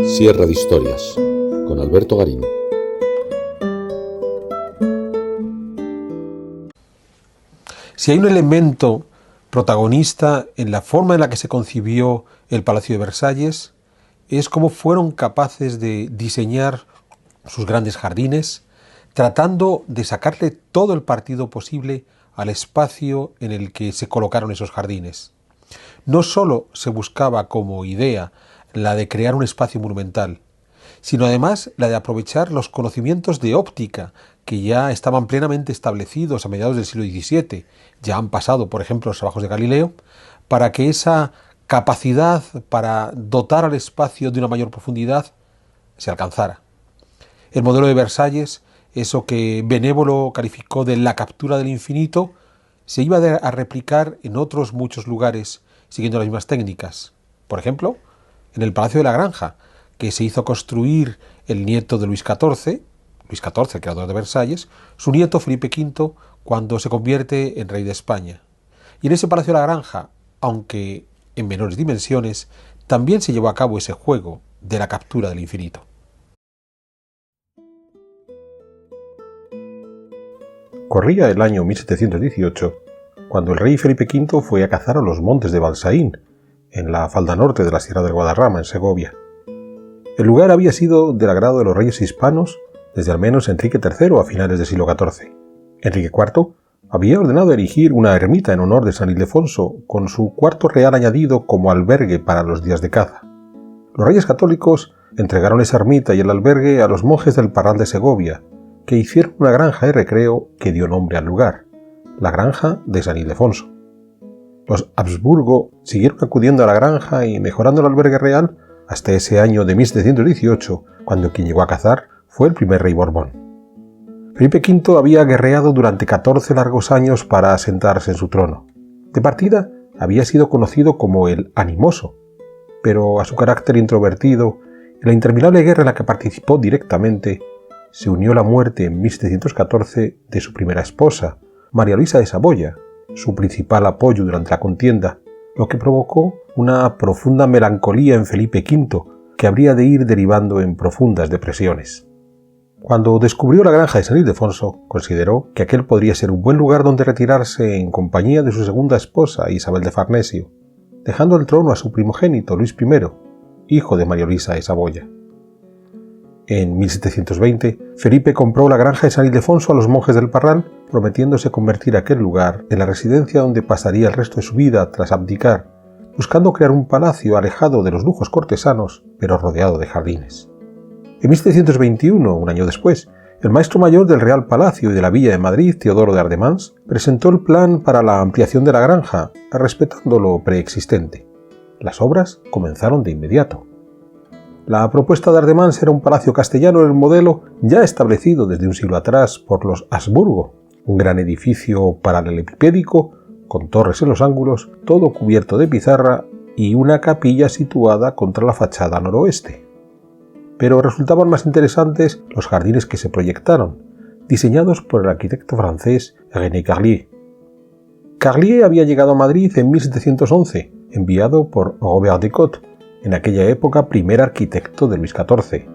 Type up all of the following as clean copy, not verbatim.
Sierra de Historias, con Alberto Garín. Si hay un elemento protagonista en la forma en la que se concibió el Palacio de Versalles, es cómo fueron capaces de diseñar sus grandes jardines, tratando de sacarle todo el partido posible al espacio en el que se colocaron esos jardines. No solo se buscaba como idea la de crear un espacio monumental, sino además la de aprovechar los conocimientos de óptica que ya estaban plenamente establecidos a mediados del siglo XVII, ya han pasado, por ejemplo, los trabajos de Galileo, para que esa capacidad para dotar al espacio de una mayor profundidad se alcanzara. El modelo de Versalles, eso que Benévolo calificó de la captura del infinito, se iba a replicar en otros muchos lugares siguiendo las mismas técnicas. Por ejemplo, en el Palacio de la Granja, que se hizo construir el nieto de Luis XIV, el creador de Versalles, su nieto Felipe V, cuando se convierte en rey de España. Y en ese Palacio de la Granja, aunque en menores dimensiones, también se llevó a cabo ese juego de la captura del infinito. Corría el año 1718, cuando el rey Felipe V fue a cazar a los montes de Balsaín, en la falda norte de la Sierra del Guadarrama, en Segovia. El lugar había sido del agrado de los reyes hispanos desde al menos Enrique III a finales del siglo XIV. Enrique IV había ordenado erigir una ermita en honor de San Ildefonso, con su cuarto real añadido como albergue para los días de caza. Los reyes católicos entregaron esa ermita y el albergue a los monjes del Parral de Segovia, que hicieron una granja de recreo que dio nombre al lugar, la Granja de San Ildefonso. Los Habsburgo siguieron acudiendo a la granja y mejorando el albergue real hasta ese año de 1718, cuando quien llegó a cazar fue el primer rey Borbón. Felipe V había guerreado durante 14 largos años para asentarse en su trono. De partida había sido conocido como el Animoso, pero a su carácter introvertido y la interminable guerra en la que participó directamente, se unió la muerte en 1714 de su primera esposa, María Luisa de Saboya, su principal apoyo durante la contienda, lo que provocó una profunda melancolía en Felipe V, que habría de ir derivando en profundas depresiones. Cuando descubrió la granja de San Ildefonso, consideró que aquel podría ser un buen lugar donde retirarse en compañía de su segunda esposa, Isabel de Farnesio, dejando el trono a su primogénito, Luis I, hijo de María Luisa de Saboya. En 1720, Felipe compró la granja de San Ildefonso a los monjes del Parral, prometiéndose convertir aquel lugar en la residencia donde pasaría el resto de su vida tras abdicar, buscando crear un palacio alejado de los lujos cortesanos, pero rodeado de jardines. En 1721, un año después, el maestro mayor del Real Palacio y de la Villa de Madrid, Teodoro de Ardemans, presentó el plan para la ampliación de la granja, respetando lo preexistente. Las obras comenzaron de inmediato. La propuesta de Ardemans era un palacio castellano en el modelo ya establecido desde un siglo atrás por los Habsburgo, un gran edificio paralelepipédico, con torres en los ángulos, todo cubierto de pizarra y una capilla situada contra la fachada noroeste. Pero resultaban más interesantes los jardines que se proyectaron, diseñados por el arquitecto francés René Carlier. Carlier había llegado a Madrid en 1711, enviado por Robert de Cotte, en aquella época primer arquitecto de Luis XIV.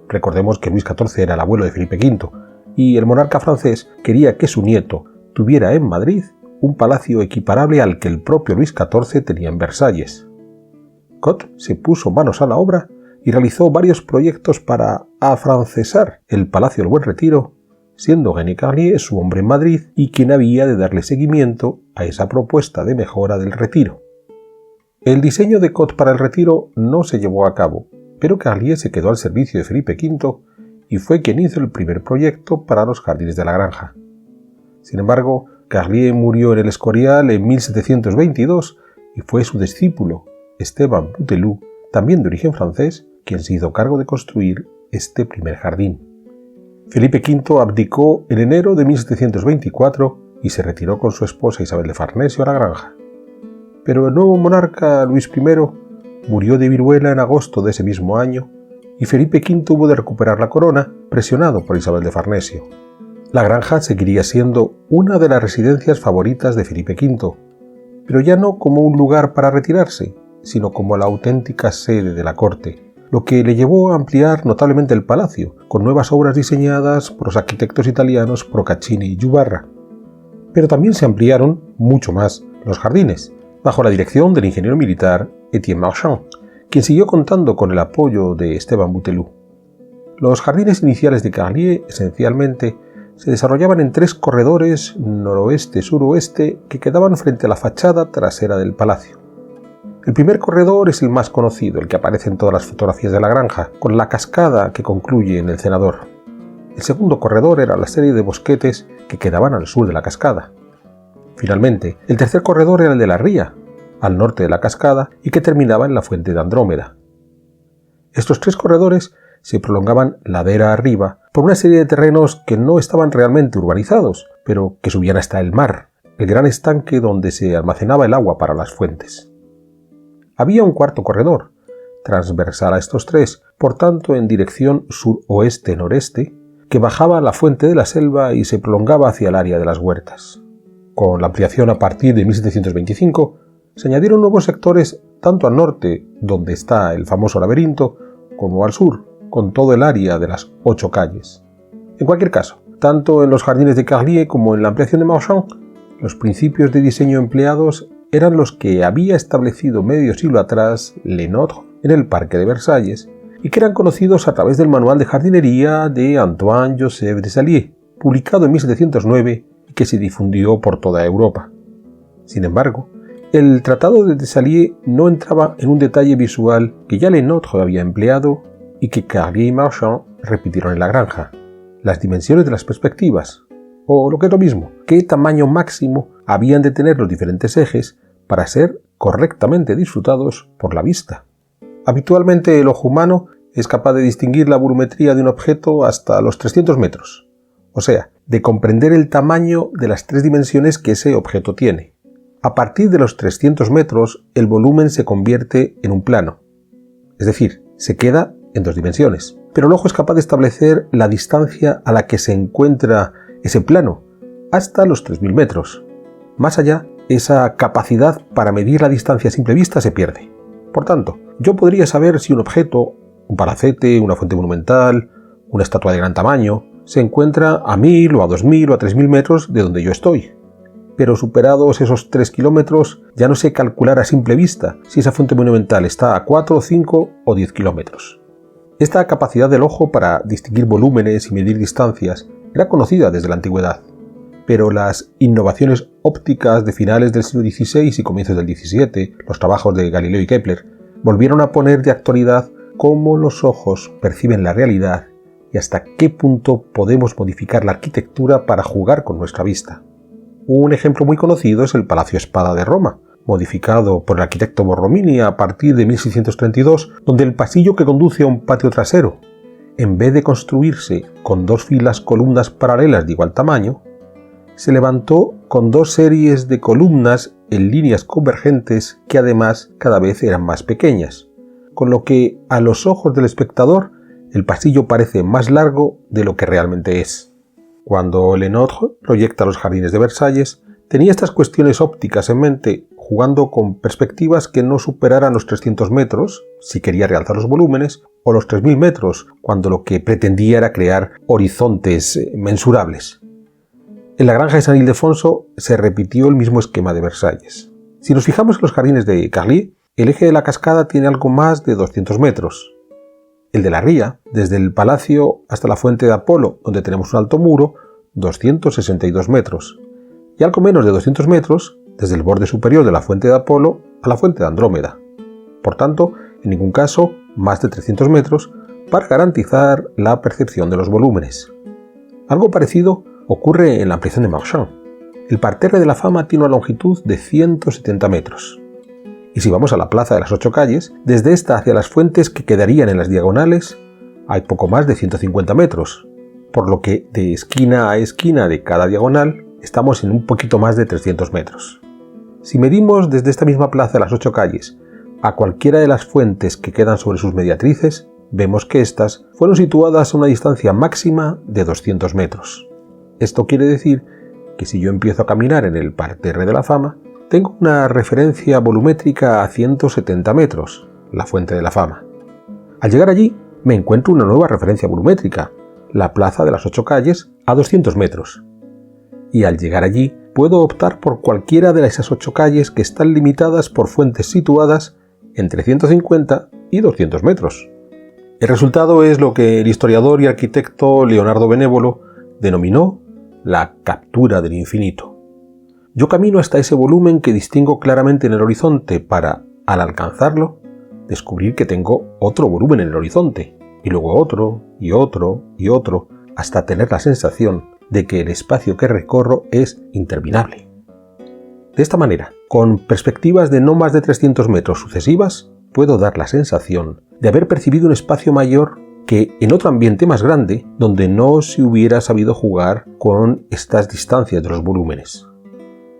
Recordemos que Luis XIV era el abuelo de Felipe V, y el monarca francés quería que su nieto tuviera en Madrid un palacio equiparable al que el propio Luis XIV tenía en Versalles. Cotte se puso manos a la obra y realizó varios proyectos para afrancesar el Palacio del Buen Retiro, siendo René Carlier su hombre en Madrid y quien había de darle seguimiento a esa propuesta de mejora del Retiro. El diseño de Cotte para el Retiro no se llevó a cabo, pero Carlier se quedó al servicio de Felipe V y fue quien hizo el primer proyecto para los jardines de la granja. Sin embargo, Carlier murió en el Escorial en 1722 y fue su discípulo, Esteban Bouteloup, también de origen francés, quien se hizo cargo de construir este primer jardín. Felipe V abdicó en enero de 1724 y se retiró con su esposa Isabel de Farnesio a la granja. Pero el nuevo monarca Luis I murió de viruela en agosto de ese mismo año y Felipe V hubo de recuperar la corona, presionado por Isabel de Farnesio. La granja seguiría siendo una de las residencias favoritas de Felipe V, pero ya no como un lugar para retirarse, sino como la auténtica sede de la corte, lo que le llevó a ampliar notablemente el palacio, con nuevas obras diseñadas por los arquitectos italianos Procaccini y Juvarra. Pero también se ampliaron mucho más los jardines, bajo la dirección del ingeniero militar Etienne Marchand, quien siguió contando con el apoyo de Esteban Bouteloup. Los jardines iniciales de Carlier, esencialmente, se desarrollaban en 3 corredores noroeste-suroeste que quedaban frente a la fachada trasera del palacio. El primer corredor es el más conocido, el que aparece en todas las fotografías de la granja, con la cascada que concluye en el cenador. El segundo corredor era la serie de bosquetes que quedaban al sur de la cascada. Finalmente, el tercer corredor era el de la ría, al norte de la cascada y que terminaba en la fuente de Andrómeda. Estos 3 corredores se prolongaban ladera arriba por una serie de terrenos que no estaban realmente urbanizados, pero que subían hasta el mar, el gran estanque donde se almacenaba el agua para las fuentes. Había un cuarto corredor, transversal a estos 3, por tanto en dirección suroeste-noreste, que bajaba a la fuente de la selva y se prolongaba hacia el área de las huertas. Con la ampliación a partir de 1725, se añadieron nuevos sectores tanto al norte, donde está el famoso laberinto, como al sur, con todo el área de las 8 calles. En cualquier caso, tanto en los jardines de Carlier como en la ampliación de Marchand, los principios de diseño empleados eran los que había establecido medio siglo atrás Le Nôtre en el Parque de Versalles y que eran conocidos a través del manual de jardinería de Antoine-Joseph Dézallier, publicado en 1709 y que se difundió por toda Europa. Sin embargo, el tratado de Dézallier no entraba en un detalle visual que ya Le Nôtre había empleado y que Carlier y Marchand repitieron en la granja: las dimensiones de las perspectivas, o lo que es lo mismo, qué tamaño máximo habían de tener los diferentes ejes para ser correctamente disfrutados por la vista. Habitualmente el ojo humano es capaz de distinguir la volumetría de un objeto hasta los 300 metros, o sea, de comprender el tamaño de las 3 dimensiones que ese objeto tiene. A partir de los 300 metros, el volumen se convierte en un plano, es decir, se queda en 2 dimensiones, pero el ojo es capaz de establecer la distancia a la que se encuentra ese plano, hasta los 3000 metros. Más allá, esa capacidad para medir la distancia a simple vista se pierde. Por tanto, yo podría saber si un objeto, un palacete, una fuente monumental, una estatua de gran tamaño, se encuentra a 1000 o a 2000 o a 3000 metros de donde yo estoy. Pero superados esos 3 kilómetros, ya no sé calcular a simple vista si esa fuente monumental está a 4, 5 o 10 kilómetros. Esta capacidad del ojo para distinguir volúmenes y medir distancias era conocida desde la antigüedad, pero las innovaciones ópticas de finales del siglo XVI y comienzos del XVII, los trabajos de Galileo y Kepler, volvieron a poner de actualidad cómo los ojos perciben la realidad y hasta qué punto podemos modificar la arquitectura para jugar con nuestra vista. Un ejemplo muy conocido es el Palacio Espada de Roma, modificado por el arquitecto Borromini a partir de 1632, donde el pasillo que conduce a un patio trasero, en vez de construirse con 2 filas columnas paralelas de igual tamaño, se levantó con 2 series de columnas en líneas convergentes que además cada vez eran más pequeñas, con lo que a los ojos del espectador el pasillo parece más largo de lo que realmente es. Cuando Le Nôtre proyecta los jardines de Versalles, tenía estas cuestiones ópticas en mente, jugando con perspectivas que no superaran los 300 metros, si quería realzar los volúmenes, o los 3000 metros, cuando lo que pretendía era crear horizontes mensurables. En la granja de San Ildefonso se repitió el mismo esquema de Versalles. Si nos fijamos en los jardines de Carlier, el eje de la cascada tiene algo más de 200 metros. El de la ría, desde el palacio hasta la fuente de Apolo, donde tenemos un alto muro, 262 metros. Y algo menos de 200 metros desde el borde superior de la fuente de Apolo a la fuente de Andrómeda. Por tanto, en ningún caso, más de 300 metros para garantizar la percepción de los volúmenes. Algo parecido ocurre en la ampliación de Marchand. El parterre de la Fama tiene una longitud de 170 metros. Y si vamos a la plaza de las 8 calles, desde esta hacia las fuentes que quedarían en las diagonales, hay poco más de 150 metros, por lo que de esquina a esquina de cada diagonal estamos en un poquito más de 300 metros. Si medimos desde esta misma plaza de las 8 calles a cualquiera de las fuentes que quedan sobre sus mediatrices, vemos que éstas fueron situadas a una distancia máxima de 200 metros. Esto quiere decir que si yo empiezo a caminar en el parterre de la Fama, tengo una referencia volumétrica a 170 metros, la fuente de la Fama. Al llegar allí, me encuentro una nueva referencia volumétrica, la Plaza de las 8 Calles, a 200 metros. Y al llegar allí, puedo optar por cualquiera de esas 8 calles que están limitadas por fuentes situadas entre 150 y 200 metros. El resultado es lo que el historiador y arquitecto Leonardo Benévolo denominó la captura del infinito. Yo camino hasta ese volumen que distingo claramente en el horizonte para, al alcanzarlo, descubrir que tengo otro volumen en el horizonte, y luego otro, y otro, y otro, hasta tener la sensación de que el espacio que recorro es interminable. De esta manera, con perspectivas de no más de 300 metros sucesivas, puedo dar la sensación de haber percibido un espacio mayor que en otro ambiente más grande, donde no se hubiera sabido jugar con estas distancias de los volúmenes.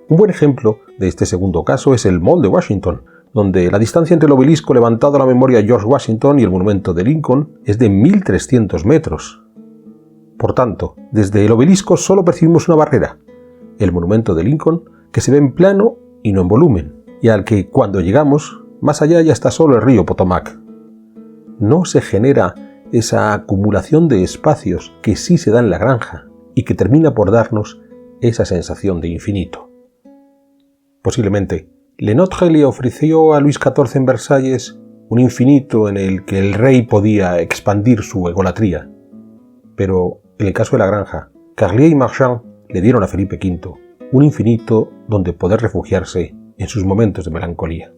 Un buen ejemplo de este segundo caso es el Mall de Washington, donde la distancia entre el obelisco levantado a la memoria de George Washington y el monumento de Lincoln es de 1.300 metros. Por tanto, desde el obelisco solo percibimos una barrera, el monumento de Lincoln, que se ve en plano y no en volumen, y al que cuando llegamos, más allá ya está solo el río Potomac. No se genera esa acumulación de espacios que sí se da en la granja y que termina por darnos esa sensación de infinito. Posiblemente, Lenotre le ofreció a Luis XIV en Versalles un infinito en el que el rey podía expandir su egolatría. Pero en el caso de la granja, Carlier y Marchand le dieron a Felipe V un infinito donde poder refugiarse en sus momentos de melancolía.